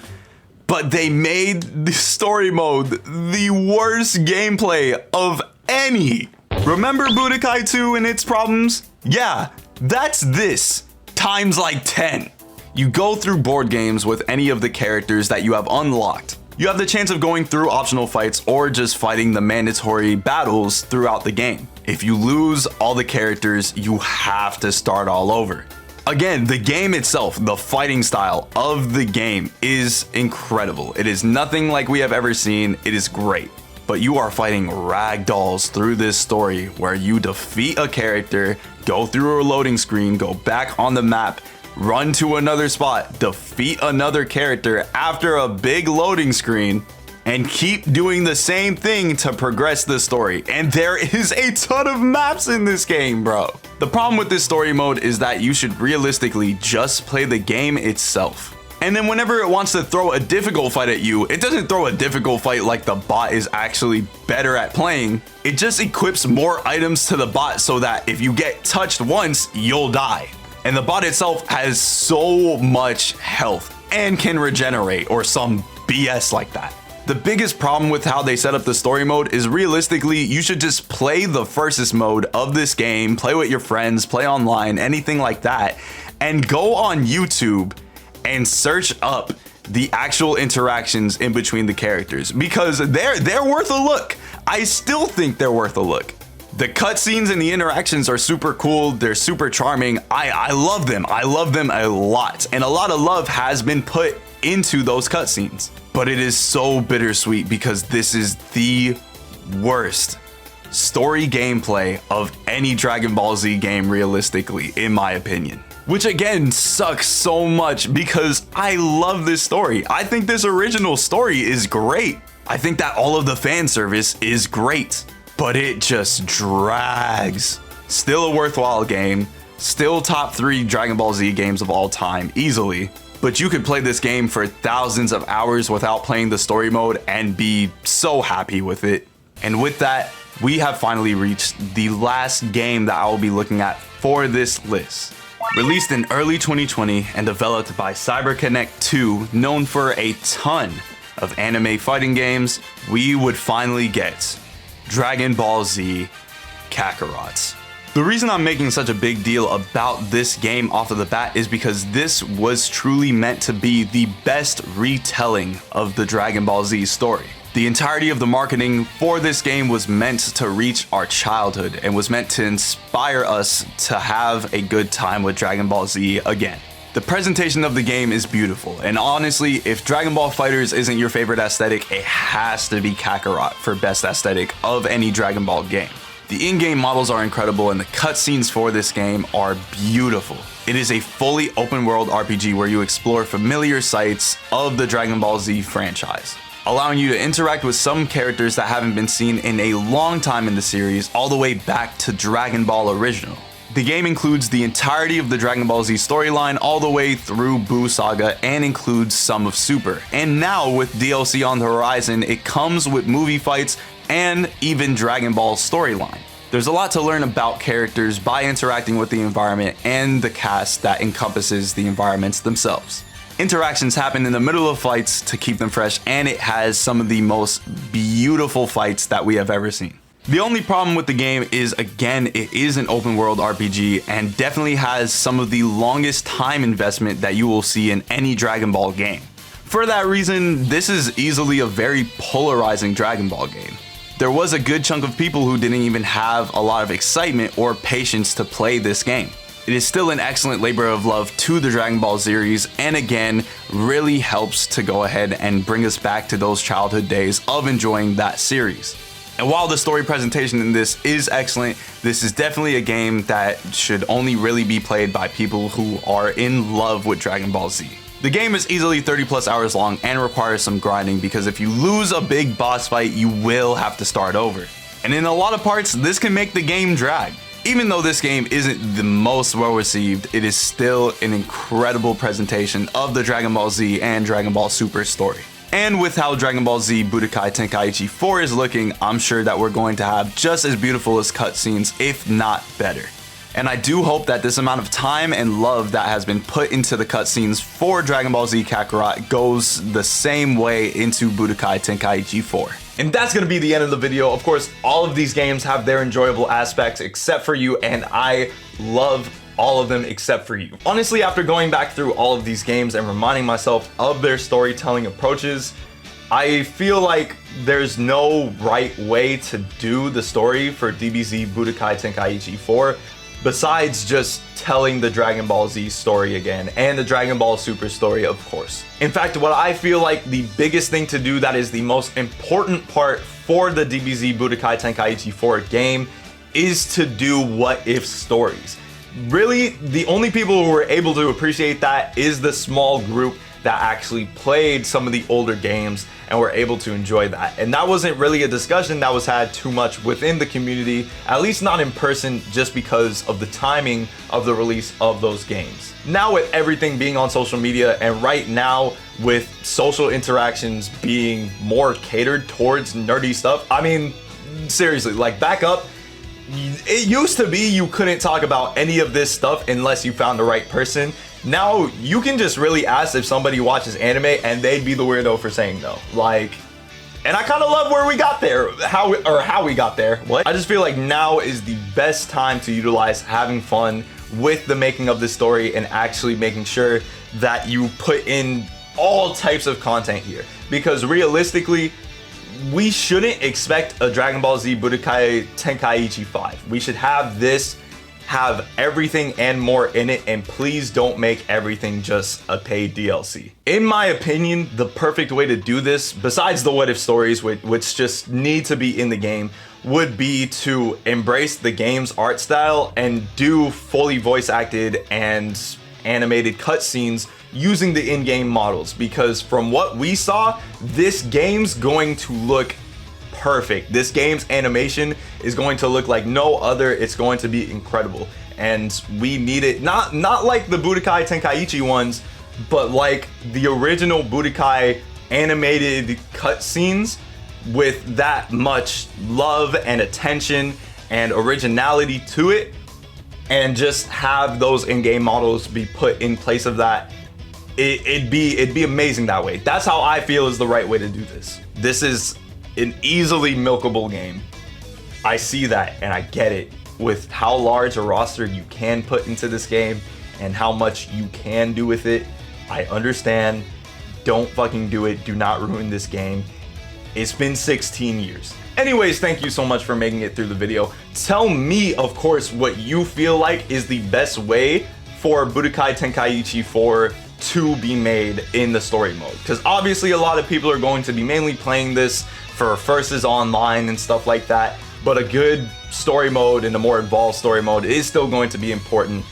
but they made the story mode the worst gameplay of any. Remember Budokai 2 and its problems? Yeah, that's this, times like 10. You go through board games with any of the characters that you have unlocked. You have the chance of going through optional fights or just fighting the mandatory battles throughout the game. If you lose all the characters, you have to start all over. Again, the game itself, the fighting style of the game is incredible. It is nothing like we have ever seen. It is great. But you are fighting ragdolls through this story where you defeat a character, go through a loading screen, go back on the map, run to another spot, defeat another character after a big loading screen, and keep doing the same thing to progress the story. And there is a ton of maps in this game, bro. The problem with this story mode is that you should realistically just play the game itself. And then whenever it wants to throw a difficult fight at you, it doesn't throw a difficult fight like the bot is actually better at playing. It just equips more items to the bot so that if you get touched once, you'll die. And the bot itself has so much health and can regenerate or some BS like that. The biggest problem with how they set up the story mode is realistically, you should just play the versus mode of this game, play with your friends, play online, anything like that, and go on YouTube and search up the actual interactions in between the characters, because they're worth a look. I still think they're worth a look. The cutscenes and the interactions are super cool. They're super charming. I love them. I love them a lot. And a lot of love has been put into those cutscenes. But it is so bittersweet because this is the worst story gameplay of any Dragon Ball Z game realistically, in my opinion. Which again sucks so much because I love this story. I think this original story is great. I think that all of the fan service is great. But it just drags. Still a worthwhile game, still top 3 Dragon Ball Z games of all time, easily. But you could play this game for thousands of hours without playing the story mode and be so happy with it. And with that, we have finally reached the last game that I will be looking at for this list. Released in early 2020 and developed by CyberConnect 2, known for a ton of anime fighting games, we would finally get Dragon Ball Z Kakarot. The reason I'm making such a big deal about this game off of the bat is because this was truly meant to be the best retelling of the Dragon Ball Z story. The entirety of the marketing for this game was meant to reach our childhood and was meant to inspire us to have a good time with Dragon Ball Z again. The presentation of the game is beautiful, and honestly, if Dragon Ball FighterZ isn't your favorite aesthetic, it has to be Kakarot for best aesthetic of any Dragon Ball game. The in-game models are incredible, and the cutscenes for this game are beautiful. It is a fully open-world RPG where you explore familiar sites of the Dragon Ball Z franchise, allowing you to interact with some characters that haven't been seen in a long time in the series, all the way back to Dragon Ball Original. The game includes the entirety of the Dragon Ball Z storyline all the way through Buu Saga and includes some of Super. And now with DLC on the horizon, it comes with movie fights and even Dragon Ball's storyline. There's a lot to learn about characters by interacting with the environment and the cast that encompasses the environments themselves. Interactions happen in the middle of fights to keep them fresh, and it has some of the most beautiful fights that we have ever seen. The only problem with the game is, again, it is an open world RPG and definitely has some of the longest time investment that you will see in any Dragon Ball game. For that reason, this is easily a very polarizing Dragon Ball game. there was a good chunk of people who didn't even have a lot of excitement or patience to play this game. It is still an excellent labor of love to the Dragon Ball series, and again, really helps to go ahead and bring us back to those childhood days of enjoying that series. And while the story presentation in this is excellent, this is definitely a game that should only really be played by people who are in love with Dragon Ball Z. The game is easily 30 plus hours long and requires some grinding, because if you lose a big boss fight, you will have to start over. And in a lot of parts, this can make the game drag. Even though this game isn't the most well received, it is still an incredible presentation of the Dragon Ball Z and Dragon Ball Super story. And with how Dragon Ball Z Budokai Tenkaichi 4 is looking, I'm sure that we're going to have just as beautiful as cutscenes, if not better. And I do hope that this amount of time and love that has been put into the cutscenes for Dragon Ball Z Kakarot goes the same way into Budokai Tenkaichi 4. And that's going to be the end of the video. Of course, all of these games have their enjoyable aspects except for you, and I love all of them except for you. Honestly, after going back through all of these games and reminding myself of their storytelling approaches, I feel like there's no right way to do the story for DBZ Budokai Tenkaichi 4 besides just telling the Dragon Ball Z story again, and the Dragon Ball Super story, of course. In fact, what I feel like the biggest thing to do, that is the most important part for the DBZ Budokai Tenkaichi 4 game, is to do what-if stories. Really, the only people who were able to appreciate that is the small group that actually played some of the older games and were able to enjoy that. And that wasn't really a discussion that was had too much within the community, at least not in person, just because of the timing of the release of those games. Now with everything being on social media, and right now with social interactions being more catered towards nerdy stuff, I mean, seriously, like back up, it used to be you couldn't talk about any of this stuff unless you found the right person. Now you can just really ask if somebody watches anime and they'd be the weirdo for saying no. Like, and I kind of love where we got there, how we got there. What? I just feel like now is the best time to utilize having fun with the making of this story and actually making sure that you put in all types of content here. Because realistically, we shouldn't expect a Dragon Ball Z Budokai Tenkaichi 5. We should have this have everything and more in it, and please don't make everything just a paid DLC. In my opinion, the perfect way to do this, besides the what if stories, which just need to be in the game, would be to embrace the game's art style and do fully voice acted and animated cutscenes using the in-game models, because from what we saw, this game's going to look perfect. This game's animation is going to look like no other. It's going to be incredible, and we need it. Not like the Budokai Tenkaichi ones, but like the original Budokai animated cutscenes with that much love and attention and originality to it, and just have those in-game models be put in place of that. It'd be amazing that way. That's how I feel is the right way to do this. This is an easily milkable game. I see that and I get it. With how large a roster you can put into this game and how much you can do with it, I understand. Don't fucking do it. Do not ruin this game. It's been 16 years. Anyways, thank you so much for making it through the video. Tell me, of course, what you feel like is the best way for Budokai Tenkaichi 4 to be made in the story mode. Because obviously a lot of people are going to be mainly playing this for versus online and stuff like that. But a good story mode and a more involved story mode is still going to be important.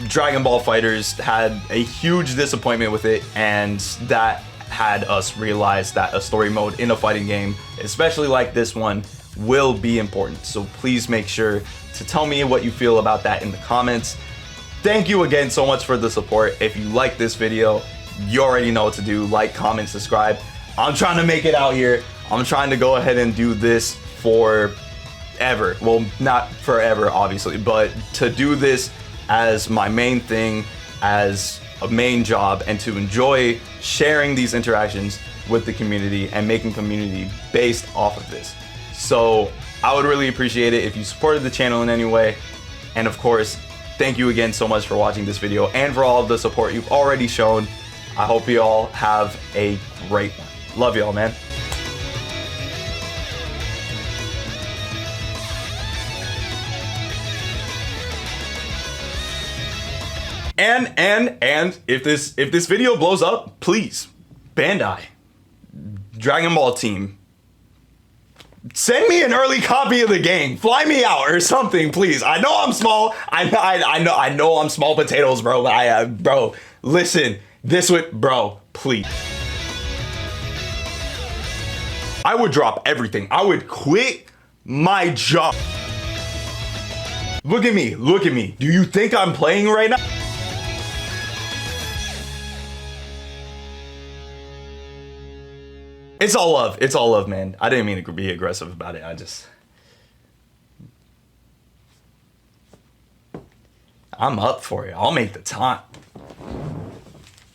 Dragon Ball FighterZ had a huge disappointment with it, and that had us realize that a story mode in a fighting game, especially like this one, will be important. So please make sure to tell me what you feel about that in the comments. Thank you again so much for the support. If you like this video, you already know what to do. Like, comment, subscribe. I'm trying to make it out here. I'm trying to go ahead and do this forever. Well, not forever, obviously, but to do this as my main thing, as a main job, and to enjoy sharing these interactions with the community and making community based off of this. So I would really appreciate it if you supported the channel in any way. And of course, thank you again so much for watching this video and for all of the support you've already shown. I hope you all have a great one. Love y'all, man. And if this video blows up, please, Bandai, Dragon Ball team, send me an early copy of the game. Fly me out or something, please. I know I'm small. I know I'm small potatoes, bro. But bro, listen, bro, please. I would drop everything. I would quit my job. Look at me. Look at me. Do you think I'm playing right now? It's all love. It's all love, man. I didn't mean to be aggressive about it. I'm up for it. I'll make the time.